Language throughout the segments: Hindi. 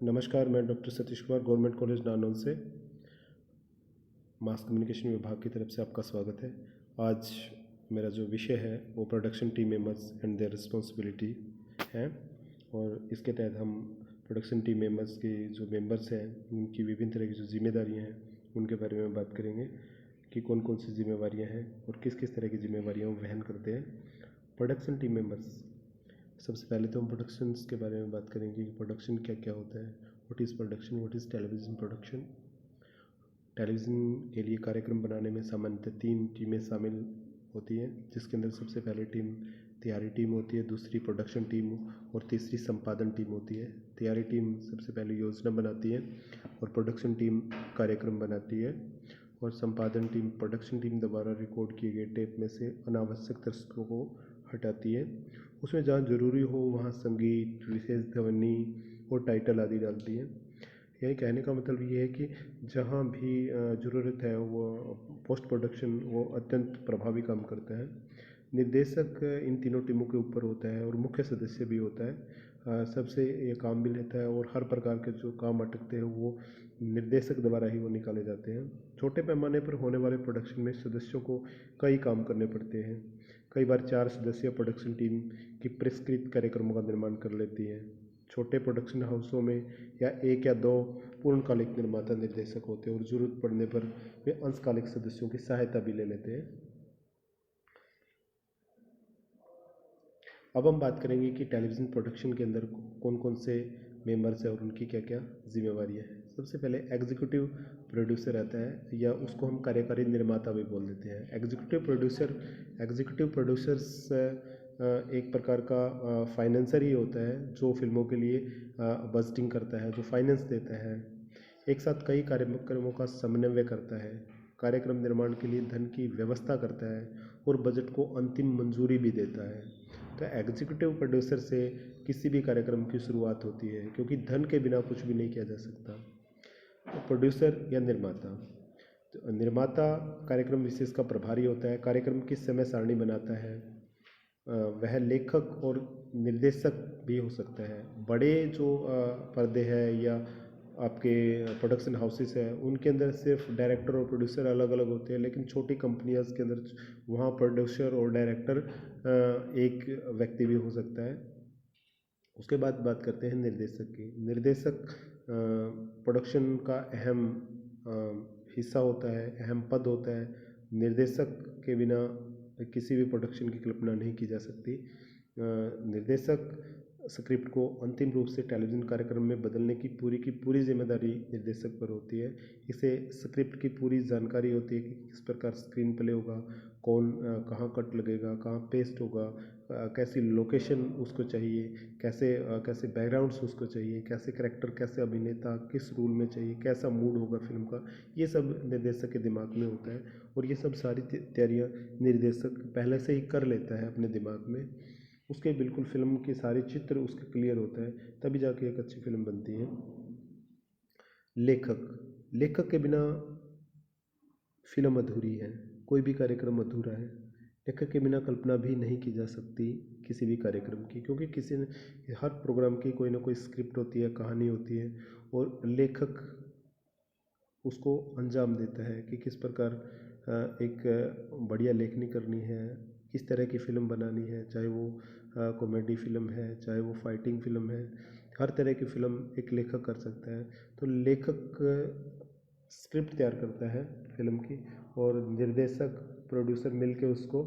नमस्कार, मैं doctor Satish Kumar government college Nanaul से मास कम्युनिकेशन विभाग की तरफ से आपका स्वागत है। आज मेरा जो विषय है वो production team members and their responsibility है और इसके तहत हम प्रोडक्शन टीम मेंबर्स के जो मेंबर्स हैं उनकी विभिन्न तरह की जो जिम्मेदारियां हैं उनके बारे में बात करेंगे कि कौन कौन सी जिम्मेवारियाँ हैं और किस किस तरह की जिम्मेवारियाँ वो वहन करते हैं। प्रोडक्शन टीम मेंबर्स, सबसे पहले तो हम प्रोडक्शंस के बारे में बात करेंगे कि प्रोडक्शन क्या क्या होता है। What is production, what is television production. Television के लिए कार्यक्रम बनाने में सामान्यतः 3 टीमें शामिल होती हैं, जिसके अंदर सबसे पहले टीम तैयारी टीम होती है, दूसरी प्रोडक्शन टीम और तीसरी संपादन टीम होती है। तैयारी टीम सबसे पहले योजना बनाती है और प्रोडक्शन टीम कार्यक्रम बनाती है और संपादन टीम प्रोडक्शन टीम द्वारा रिकॉर्ड किए गए टेप में से अनावश्यक दर्शकों को हटाती है। उसमें जहाँ ज़रूरी हो वहाँ संगीत, विशेष ध्वनि और टाइटल आदि डालती है। यही कहने का मतलब ये है कि जहाँ भी ज़रूरत है वो पोस्ट प्रोडक्शन वो अत्यंत प्रभावी काम करता है। निर्देशक इन तीनों टीमों के ऊपर होता है और मुख्य सदस्य भी होता है। सबसे ये काम भी लेता है और हर प्रकार के जो काम अटकते हैं वो निर्देशक द्वारा ही वो निकाले जाते हैं। छोटे पैमाने पर होने वाले प्रोडक्शन में सदस्यों को कई काम करने पड़ते हैं। कई बार 4 सदस्यीय प्रोडक्शन टीम की परिष्कृत कार्यक्रमों का निर्माण कर लेती है। छोटे प्रोडक्शन हाउसों में या 1 या 2 पूर्णकालिक निर्माता निर्देशक होते हैं और ज़रूरत पड़ने पर वे अंशकालिक सदस्यों की सहायता भी ले लेते हैं। अब हम बात करेंगे कि टेलीविज़न प्रोडक्शन के अंदर कौन कौन से मेंबर्स हैं और उनकी क्या क्या जिम्मेवारियाँ हैं। सबसे पहले एग्जीक्यूटिव प्रोड्यूसर रहता है या उसको हम कार्यकारी निर्माता भी बोल देते हैं। एग्जीक्यूटिव प्रोड्यूसर्स एक प्रकार का फाइनेंसर ही होता है जो फिल्मों के लिए बजटिंग करता है, जो फाइनेंस देता है। एक साथ कई कार्यक्रमों का समन्वय करता है, कार्यक्रम निर्माण के लिए धन की व्यवस्था करता है और बजट को अंतिम मंजूरी भी देता है। तो एग्जीक्यूटिव प्रोड्यूसर से किसी भी कार्यक्रम की शुरुआत होती है, क्योंकि धन के बिना कुछ भी नहीं किया जा सकता। तो प्रोड्यूसर या निर्माता, तो निर्माता कार्यक्रम विशेष का प्रभारी होता है, कार्यक्रम की समय सारणी बनाता है। वह लेखक और निर्देशक भी हो सकता है। बड़े जो पर्दे हैं या आपके प्रोडक्शन हाउसेस हैं उनके अंदर सिर्फ डायरेक्टर और प्रोड्यूसर अलग अलग होते हैं, लेकिन छोटी कंपनियां के अंदर वहाँ प्रोड्यूसर और डायरेक्टर एक व्यक्ति भी हो सकता है। उसके बाद बात करते हैं निर्देशक की। निर्देशक प्रोडक्शन का अहम हिस्सा होता है, अहम पद होता है। निर्देशक के बिना किसी भी प्रोडक्शन की कल्पना नहीं की जा सकती। निर्देशक स्क्रिप्ट को अंतिम रूप से टेलीविज़न कार्यक्रम में बदलने की पूरी जिम्मेदारी निर्देशक पर होती है। इसे स्क्रिप्ट की पूरी जानकारी होती है कि किस प्रकार स्क्रीन प्ले होगा, कौन कहाँ कट लगेगा, कहाँ पेस्ट होगा, कैसी लोकेशन उसको चाहिए, कैसे बैकग्राउंड्स उसको चाहिए, कैसे करेक्टर, कैसे अभिनेता किस रोल में चाहिए, कैसा मूड होगा फिल्म का, ये सब निर्देशक के दिमाग में होता है। और ये सब सारी तैयारियाँ निर्देशक पहले से ही कर लेता है अपने दिमाग में। उसके बिल्कुल फिल्म की सारी चित्र उसके क्लियर होता है, तभी जाके एक अच्छी फिल्म बनती है। लेखक के बिना फिल्म अधूरी है, कोई भी कार्यक्रम अधूरा है। लेखक के बिना कल्पना भी नहीं की जा सकती किसी भी कार्यक्रम की, क्योंकि हर प्रोग्राम की कोई ना कोई स्क्रिप्ट होती है, कहानी होती है और लेखक उसको अंजाम देता है कि किस प्रकार एक बढ़िया लेखनी करनी है, किस तरह की फ़िल्म बनानी है, चाहे वो कॉमेडी फ़िल्म है, चाहे वो फाइटिंग फ़िल्म है। हर तरह की फ़िल्म एक लेखक कर सकता है। तो लेखक स्क्रिप्ट तैयार करता है फिल्म की और निर्देशक प्रोड्यूसर मिलके उसको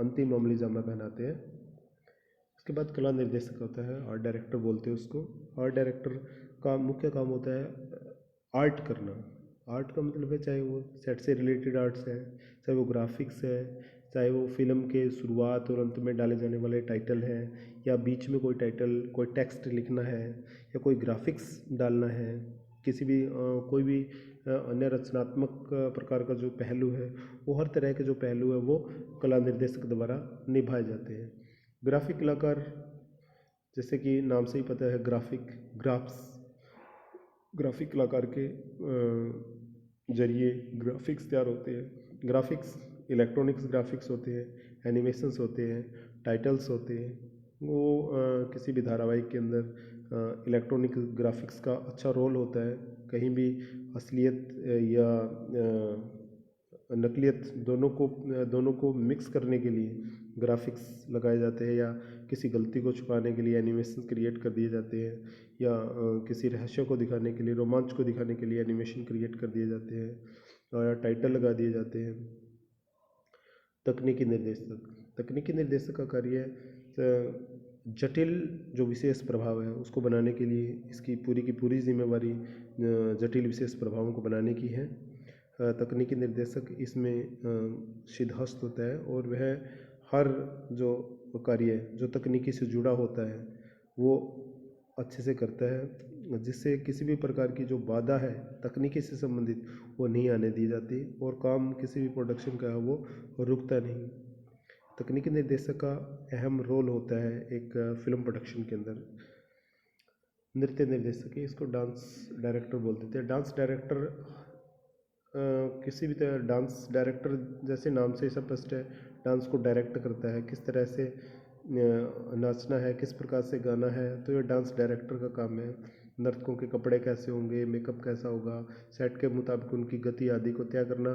अंतिम अमली जामा पहनाते हैं। उसके बाद कला निर्देशक होता है, आर्ट डायरेक्टर बोलते हैं उसको। आर्ट डायरेक्टर का मुख्य काम होता है आर्ट करना। आर्ट का मतलब है चाहे वो सेट से रिलेटेड आर्ट्स है, चाहे वो ग्राफिक्स है, चाहे वो फिल्म के शुरुआत और अंत में डाले जाने वाले टाइटल हैं, या बीच में कोई टाइटल, कोई टेक्स्ट लिखना है, या कोई ग्राफिक्स डालना है, किसी भी कोई भी अन्य रचनात्मक प्रकार का जो पहलू है, वो हर तरह के जो पहलू है वो कला निर्देशक द्वारा निभाए जाते हैं। ग्राफिक कलाकार, जैसे कि नाम से ही पता है, ग्राफिक कलाकार के जरिए ग्राफिक्स तैयार होते हैं। ग्राफिक्स इलेक्ट्रॉनिक्स ग्राफिक्स होते हैं, एनिमेशंस होते हैं, टाइटल्स होते हैं, वो किसी भी धारावाहिक के अंदर इलेक्ट्रॉनिक ग्राफिक्स का अच्छा रोल होता है। कहीं भी असलियत या नकलियत दोनों को मिक्स करने के लिए ग्राफिक्स लगाए जाते हैं, या किसी गलती को छुपाने के लिए एनिमेशन क्रिएट कर दिए जाते हैं, या किसी रहस्य को दिखाने के लिए, रोमांच को दिखाने के लिए एनिमेशन क्रिएट कर दिए जाते हैं, और टाइटल लगा दिए जाते हैं। तकनीकी निर्देशक का कार्य जटिल जो विशेष प्रभाव है उसको बनाने के लिए, इसकी पूरी की पूरी जिम्मेवारी जटिल विशेष प्रभावों को बनाने की है। तकनीकी निर्देशक इसमें सिद्धहस्त होता है, और वह हर जो कार्य जो तकनीकी से जुड़ा होता है वो अच्छे से करता है, जिससे किसी भी प्रकार की जो बाधा है तकनीकी से संबंधित वो नहीं आने दी जाती, और काम किसी भी प्रोडक्शन का है वो रुकता नहीं। तकनीकी निर्देशक का अहम रोल होता है एक फिल्म प्रोडक्शन के अंदर। नृत्य निर्देशक, इसको डांस डायरेक्टर बोल देते हैं। डांस डायरेक्टर किसी भी तरह, डांस डायरेक्टर जैसे नाम से स्पष्ट है, डांस को डायरेक्ट करता है, किस तरह से नाचना है, किस प्रकार से गाना है, तो ये डांस डायरेक्टर का काम है। नर्तकों के कपड़े कैसे होंगे, मेकअप कैसा होगा, सेट के मुताबिक उनकी गति आदि को तय करना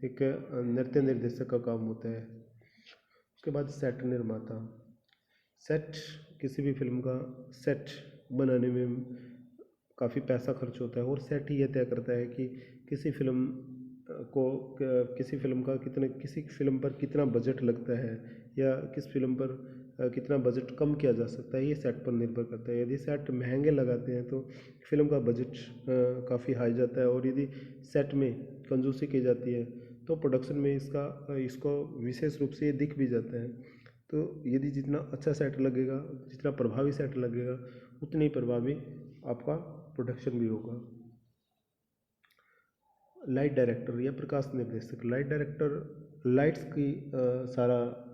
एक नृत्य निर्देशक का काम होता है। उसके बाद सेट निर्माता। सेट, किसी भी फिल्म का सेट बनाने में काफ़ी पैसा खर्च होता है, और सेट ही यह तय करता है कि किसी फिल्म किसी फिल्म पर कितना बजट लगता है, या किस फिल्म पर कितना बजट कम किया जा सकता है, ये सेट पर निर्भर करता है। यदि सेट महंगे लगाते हैं तो फिल्म का बजट काफ़ी हाई जाता है, और यदि सेट में कंजूसी की जाती है तो प्रोडक्शन में इसको विशेष रूप से ये दिख भी जाता है। तो यदि जितना अच्छा सेट लगेगा, जितना प्रभावी सेट लगेगा, उतनी ही प्रभावी आपका प्रोडक्शन भी होगा। लाइट डायरेक्टर या प्रकाश निर्देशक। लाइट डायरेक्टर लाइट्स की सारा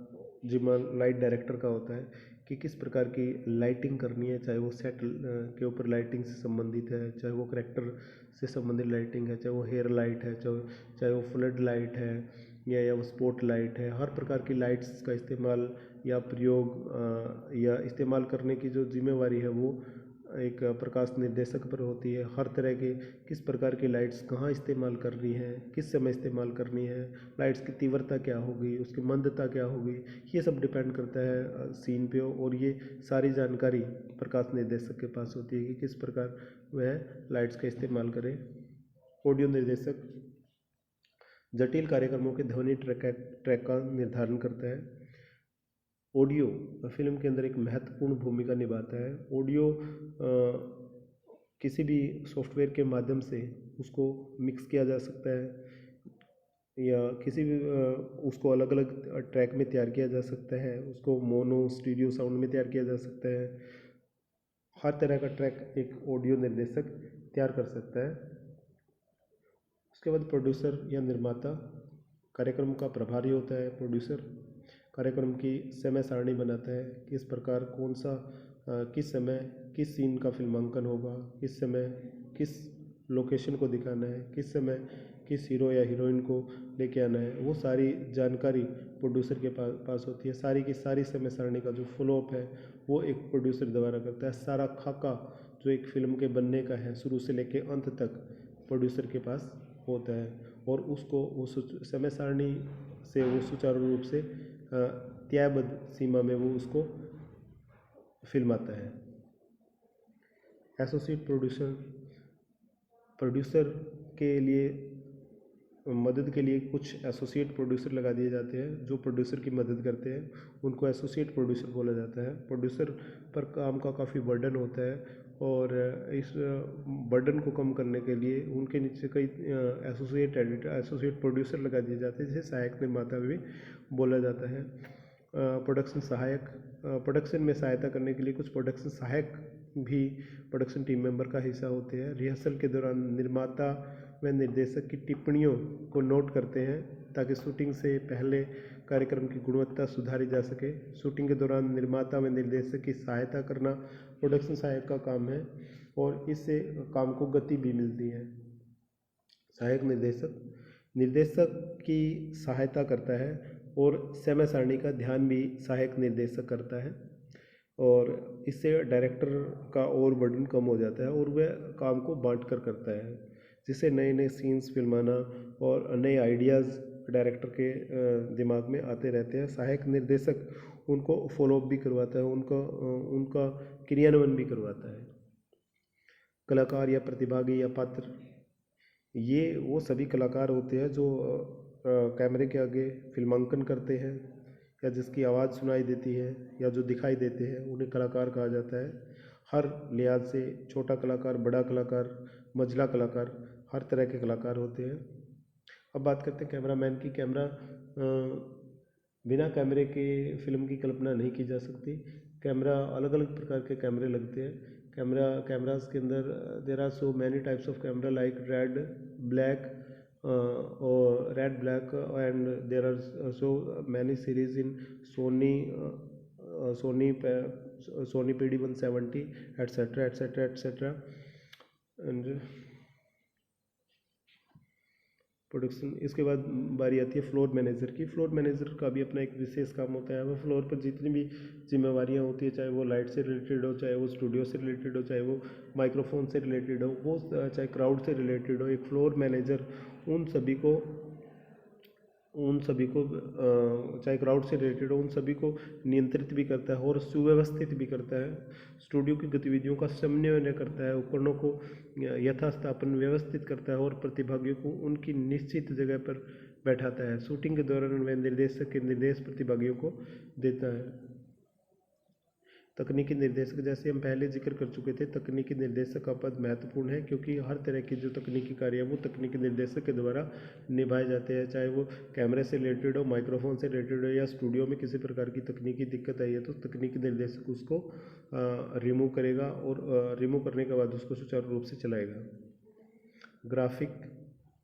जिम्मा लाइट डायरेक्टर का होता है कि किस प्रकार की लाइटिंग करनी है, चाहे वो सेट के ऊपर लाइटिंग से संबंधित है, चाहे वो करैक्टर से संबंधित लाइटिंग है, चाहे वो हेयर लाइट है, चाहे वो फ्लड लाइट है, या वो स्पॉट लाइट है। हर प्रकार की लाइट्स का इस्तेमाल या प्रयोग या इस्तेमाल करने की जो जिम्मेवारी है वो एक प्रकाश निर्देशक पर होती है। हर तरह के किस प्रकार की लाइट्स कहाँ इस्तेमाल करनी है, किस समय इस्तेमाल करनी है, लाइट्स की तीव्रता क्या होगी, उसकी मंदता क्या होगी, ये सब डिपेंड करता है सीन पे, और ये सारी जानकारी प्रकाश निर्देशक के पास होती है कि किस प्रकार वह लाइट्स का इस्तेमाल करें। ऑडियो निर्देशक जटिल कार्यक्रमों के ध्वनि ट्रैक का निर्धारण करता है। ऑडियो फिल्म के अंदर एक महत्वपूर्ण भूमिका निभाता है। ऑडियो किसी भी सॉफ्टवेयर के माध्यम से उसको मिक्स किया जा सकता है, या किसी भी उसको अलग अलग ट्रैक में तैयार किया जा सकता है, उसको मोनो स्टीरियो साउंड में तैयार किया जा सकता है। हर तरह का ट्रैक एक ऑडियो निर्देशक तैयार कर सकता है। उसके बाद प्रोड्यूसर या निर्माता कार्यक्रम का प्रभारी होता है। प्रोड्यूसर कार्यक्रम की समय सारणी बनाता है, किस प्रकार कौन सा किस समय किस सीन का फिल्मांकन होगा, किस समय किस लोकेशन को दिखाना है, किस समय किस हीरो या हीरोइन को लेके आना है, वो सारी जानकारी प्रोड्यूसर के पास होती है। सारी की सारी समय सारणी का जो फॉलो अप है वो एक प्रोड्यूसर द्वारा करता है। सारा खाका जो एक फिल्म के बनने का है शुरू से लेके अंत तक प्रोड्यूसर के पास होता है, और उसको वो समय सारणी से वो सुचारू रूप से तयबद्ध सीमा में वो उसको फिल्माता है। एसोसिएट प्रोड्यूसर के लिए मदद के लिए कुछ एसोसिएट प्रोड्यूसर लगा दिए जाते हैं जो प्रोड्यूसर की मदद करते हैं, उनको एसोसिएट प्रोड्यूसर बोला जाता है। प्रोड्यूसर पर काम का काफ़ी बर्डन होता है, और इस बर्डन को कम करने के लिए उनके नीचे कई एसोसिएट प्रोड्यूसर लगा दिए जाते हैं, जिसे सहायक निर्माता भी बोला जाता है। प्रोडक्शन सहायक, प्रोडक्शन में सहायता करने के लिए कुछ प्रोडक्शन सहायक भी प्रोडक्शन टीम मेंबर का हिस्सा होते हैं। रिहर्सल के दौरान निर्माता व निर्देशक की टिप्पणियों को नोट करते हैं ताकि शूटिंग से पहले कार्यक्रम की गुणवत्ता सुधारी जा सके। शूटिंग के दौरान निर्माता व निर्देशक की सहायता करना प्रोडक्शन सहायक का काम है, और इससे काम को गति भी मिलती है। सहायक निर्देशक की सहायता करता है, और समय सारणी का ध्यान भी सहायक निर्देशक करता है। और इससे डायरेक्टर का और बर्डन कम हो जाता है और वह काम को बांट कर करता है, जिससे नए नए सीन्स फिल्माना और नए आइडियाज़ डायरेक्टर के दिमाग में आते रहते हैं। सहायक निर्देशक उनको फॉलो अप भी करवाता है, उनका क्रियान्वयन भी करवाता है। कलाकार या प्रतिभागी या पात्र, ये वो सभी कलाकार होते हैं जो कैमरे के आगे फिल्मांकन करते हैं या जिसकी आवाज़ सुनाई देती है या जो दिखाई देते हैं, उन्हें कलाकार कहा जाता है। हर लिहाज से छोटा कलाकार, बड़ा कलाकार, मंझला कलाकार, हर तरह के कलाकार होते हैं। अब बात करते हैं कैमरामैन की। बिना कैमरे के फिल्म की कल्पना नहीं की जा सकती। कैमरा, अलग अलग प्रकार के कैमरे लगते हैं। कैमरास के अंदर there are so many types of camera like red, black और red black and there are so many series in Sony, Sony Sony PD170 etcetera etcetera etcetera. And production, इसके बाद बारी आती है फ्लोर मैनेजर की। फ्लोर मैनेजर का भी अपना एक विशेष काम होता है। वह फ्लोर पर जितनी भी जिम्मेवारियां होती है, चाहे वो लाइट से रिलेटेड हो, चाहे वो स्टूडियो से रिलेटेड हो, चाहे वो माइक्रोफोन से रिलेटेड हो, वो चाहे क्राउड से रिलेटेड हो, एक फ्लोर मैनेजर उन सभी को चाहे क्राउड से रिलेटेड हो, उन सभी को नियंत्रित भी करता है और सुव्यवस्थित भी करता है। स्टूडियो की गतिविधियों का समन्वय करता है, उपकरणों को यथास्थापन व्यवस्थित करता है और प्रतिभागियों को उनकी निश्चित जगह पर बैठाता है। शूटिंग के दौरान वह निर्देशक के निर्देश प्रतिभागियों को देता है। तकनीकी निर्देशक, जैसे हम पहले जिक्र कर चुके थे, तकनीकी निर्देशक का पद महत्वपूर्ण है क्योंकि हर तरह की जो तकनीकी कार्य है वो तकनीकी निर्देशक के द्वारा निभाए जाते हैं। चाहे वो कैमरे से रिलेटेड हो, माइक्रोफोन से रिलेटेड हो या स्टूडियो में किसी प्रकार की तकनीकी दिक्कत आई है तो तकनीकी निर्देशक उसको रिमूव करेगा और रिमूव करने के बाद उसको सुचारू रूप से चलाएगा। ग्राफिक,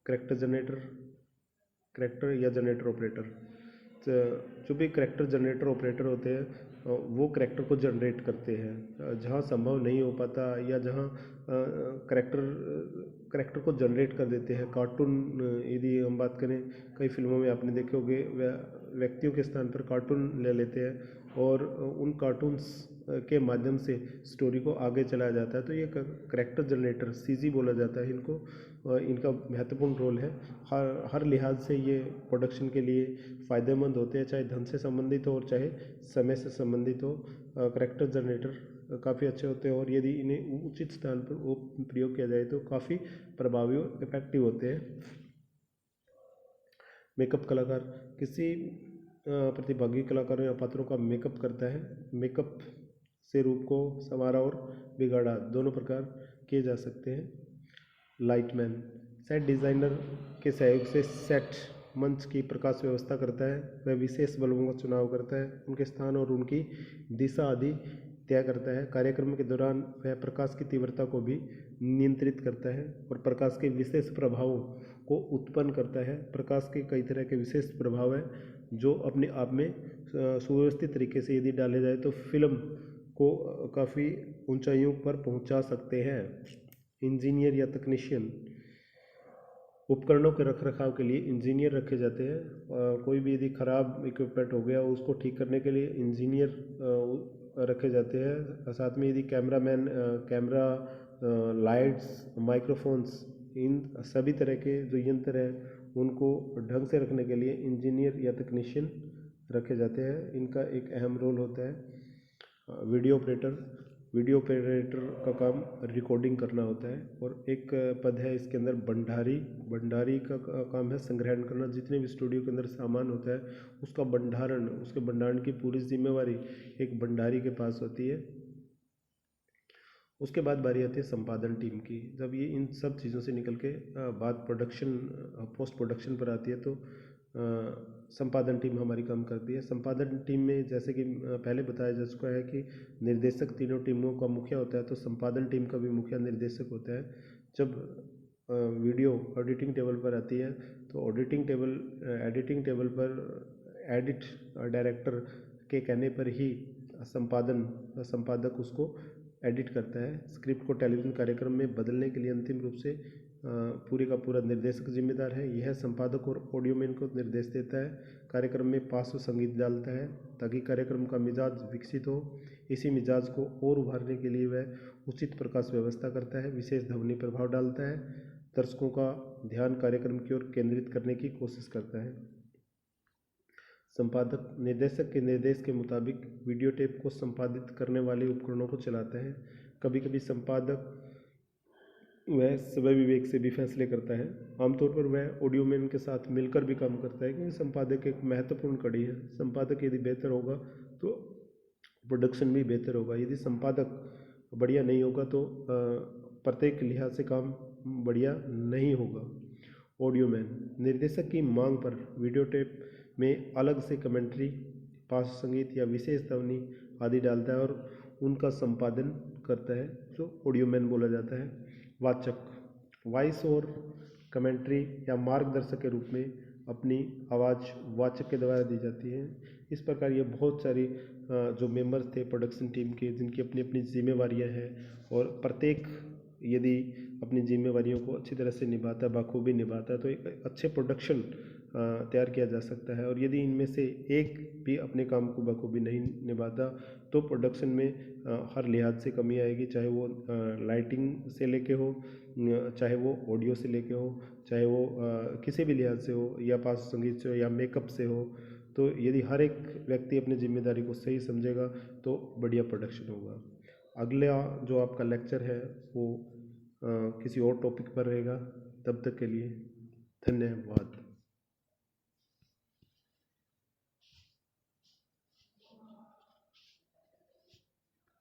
करेक्टर जनरेटर, करेक्टर या जनरेटर ऑपरेटर, जो भी करेक्टर जनरेटर ऑपरेटर होते हैं वो करेक्टर को जनरेट करते हैं। जहाँ संभव नहीं हो पाता या जहाँ करेक्टर को जनरेट कर देते हैं। कार्टून, यदि हम बात करें, कई फिल्मों में आपने देखे होंगे व्यक्तियों के स्थान पर कार्टून ले लेते हैं और उन कार्टून्स के माध्यम से स्टोरी को आगे चलाया जाता है। तो ये करेक्टर जनरेटर, CG बोला जाता है इनको, इनका महत्वपूर्ण रोल है। हर लिहाज से ये प्रोडक्शन के लिए फ़ायदेमंद होते हैं, चाहे धन से संबंधित हो और चाहे समय से संबंधित हो। करेक्टर जनरेटर काफ़ी अच्छे होते हैं और यदि इन्हें उचित स्थान पर वो प्रयोग किया जाए तो काफ़ी प्रभावी और इफेक्टिव होते हैं। मेकअप कलाकार किसी प्रतिभागी कलाकारों या पात्रों का मेकअप करता है। मेकअप से रूप को संवारा और बिगाड़ा दोनों प्रकार किए जा सकते हैं। लाइटमैन सेट डिज़ाइनर के सहयोग से सेट मंच की प्रकाश व्यवस्था करता है। वह विशेष बल्बों का चुनाव करता है, उनके स्थान और उनकी दिशा आदि तय करता है। कार्यक्रम के दौरान वह प्रकाश की तीव्रता को भी नियंत्रित करता है और प्रकाश के विशेष प्रभावों को उत्पन्न करता है। प्रकाश के कई तरह के विशेष प्रभाव हैं जो अपने आप में सुव्यवस्थित तरीके से यदि डाले जाए तो फिल्म को काफ़ी ऊंचाइयों पर पहुंचा सकते हैं। इंजीनियर या तकनीशियन, उपकरणों के रखरखाव के लिए इंजीनियर रखे जाते हैं। कोई भी यदि ख़राब इक्विपमेंट हो गया उसको ठीक करने के लिए इंजीनियर रखे जाते हैं। साथ में यदि कैमरा, लाइट्स, माइक्रोफोन्स, इन सभी तरह के जो यंत्र हैं उनको ढंग से रखने के लिए इंजीनियर या तकनीशियन रखे जाते हैं। इनका एक अहम रोल होता है। वीडियो ऑपरेटर का काम रिकॉर्डिंग करना होता है और एक पद है इसके अंदर भंडारी का काम है संग्रहण करना। जितने भी स्टूडियो के अंदर सामान होता है उसका उसके भंडारण की पूरी जिम्मेवारी एक भंडारी के पास होती है। उसके बाद बारी आती है संपादन टीम की। जब ये इन सब चीज़ों से निकल के बात पोस्ट प्रोडक्शन पर आती है तो संपादन टीम हमारी काम करती है। संपादन टीम में जैसे कि पहले बताया जा चुका है कि निर्देशक तीनों टीमों का मुखिया होता है, तो संपादन टीम का भी मुखिया निर्देशक होता है। जब वीडियो ऑडिटिंग टेबल पर आती है तो एडिटिंग टेबल पर एडिट डायरेक्टर के कहने पर ही संपादक उसको एडिट करता है। स्क्रिप्ट को टेलीविज़न कार्यक्रम में बदलने के लिए अंतिम रूप से पूरे का पूरा निर्देशक जिम्मेदार है। यह संपादक और ऑडियो मैन को निर्देश देता है, कार्यक्रम में पार्श्व संगीत डालता है ताकि कार्यक्रम का मिजाज विकसित हो। इसी मिजाज को और उभारने के लिए वह उचित प्रकाश व्यवस्था करता है, विशेष ध्वनि प्रभाव डालता है, दर्शकों का ध्यान कार्यक्रम की ओर केंद्रित करने की कोशिश करता है। संपादक निर्देशक के निर्देश के मुताबिक वीडियो टेप को संपादित करने वाले उपकरणों को चलाता है। कभी कभी संपादक वह स्वय विवेक से भी फैसले करता है। आमतौर पर वह ऑडियो मैन के साथ मिलकर भी काम करता है, क्योंकि संपादक एक महत्वपूर्ण कड़ी है। संपादक यदि बेहतर होगा तो प्रोडक्शन भी बेहतर होगा। यदि संपादक बढ़िया नहीं होगा तो प्रत्येक लिहाज से काम बढ़िया नहीं होगा। ऑडियो मैन निर्देशक की मांग पर वीडियो टेप में अलग से कमेंट्री, पार्श्व संगीत या विशेष ध्वनि आदि डालता है और उनका संपादन करता है, जो ऑडियो मैन बोला जाता है। वाचक वॉइस और कमेंट्री या मार्गदर्शक के रूप में अपनी आवाज़ वाचक के द्वारा दी जाती है। इस प्रकार ये बहुत सारी जो मेंबर्स थे प्रोडक्शन टीम के, जिनकी अपनी अपनी जिम्मेवारियां हैं, और प्रत्येक यदि अपनी जिम्मेवारियों को अच्छी तरह से निभाता है, बखूबी निभाता है, तो एक अच्छे प्रोडक्शन तैयार किया जा सकता है। और यदि इनमें से एक भी अपने काम को बखूबी नहीं निभाता तो प्रोडक्शन में हर लिहाज से कमी आएगी, चाहे वो लाइटिंग से लेके हो, चाहे वो ऑडियो से लेके हो, चाहे वो किसी भी लिहाज से हो, या पार्श्व संगीत से हो, या मेकअप से हो। तो यदि हर एक व्यक्ति अपनी जिम्मेदारी को सही समझेगा तो बढ़िया प्रोडक्शन होगा। अगला जो आपका लेक्चर है वो किसी और टॉपिक पर रहेगा। तब तक के लिए धन्यवाद।